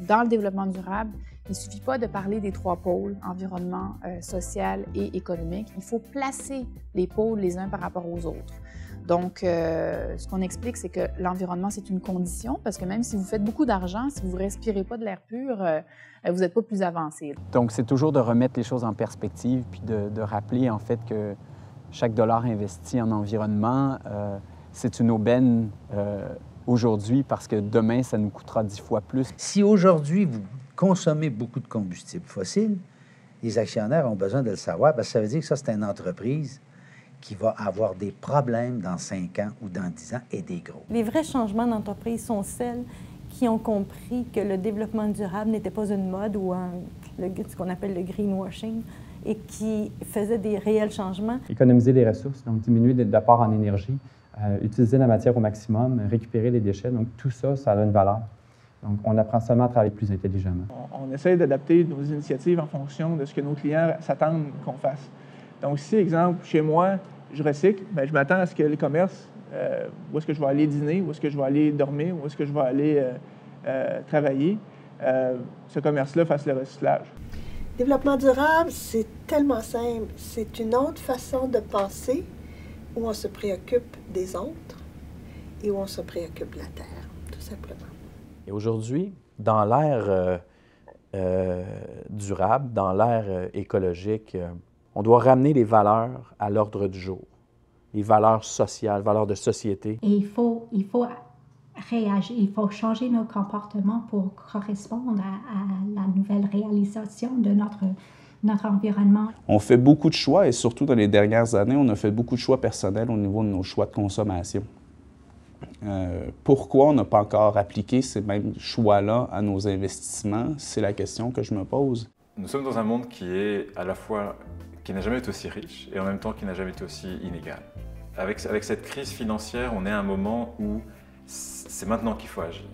dans le développement durable, il ne suffit pas de parler des 3 pôles, environnement, social et économique. Il faut placer les pôles les uns par rapport aux autres. Donc, ce qu'on explique, c'est que l'environnement, c'est une condition, parce que même si vous faites beaucoup d'argent, si vous ne respirez pas de l'air pur, vous n'êtes pas plus avancé. Donc, c'est toujours de remettre les choses en perspective, puis de rappeler, en fait, que chaque dollar investi en environnement, c'est une aubaine aujourd'hui, parce que demain, ça nous coûtera 10 fois plus. Si aujourd'hui, vous consommez beaucoup de combustibles fossiles, les actionnaires ont besoin de le savoir, parce que ça veut dire que ça, c'est une entreprise qui va avoir des problèmes dans 5 ans ou dans 10 ans, et des gros. Les vrais changements d'entreprise sont celles qui ont compris que le développement durable n'était pas une mode ou ce qu'on appelle le greenwashing, et qui faisaient des réels changements. Économiser les ressources, donc diminuer l'apport en énergie, utiliser la matière au maximum, récupérer les déchets, donc tout ça, ça a une valeur. Donc, on apprend seulement à travailler plus intelligemment. On essaie d'adapter nos initiatives en fonction de ce que nos clients s'attendent qu'on fasse. Donc, si, exemple, chez moi, je recycle, bien, je m'attends à ce que les commerces, où est-ce que je vais aller dîner, où est-ce que je vais aller dormir, où est-ce que je vais aller travailler, ce commerce-là fasse le recyclage. Développement durable, c'est tellement simple. C'est une autre façon de penser où on se préoccupe des autres et où on se préoccupe de la Terre, tout simplement. Et aujourd'hui, dans l'ère durable, dans l'ère écologique, on doit ramener les valeurs à l'ordre du jour, les valeurs sociales, valeurs de société. Et il faut réagir, il faut changer nos comportements pour correspondre à la nouvelle réalisation de notre environnement. On fait beaucoup de choix et surtout dans les dernières années, on a fait beaucoup de choix personnels au niveau de nos choix de consommation. Pourquoi on n'a pas encore appliqué ces mêmes choix-là à nos investissements? C'est la question que je me pose. Nous sommes dans un monde qui est à la fois, qui n'a jamais été aussi riche et en même temps qui n'a jamais été aussi inégal. Avec cette crise financière, on est à un moment où c'est maintenant qu'il faut agir.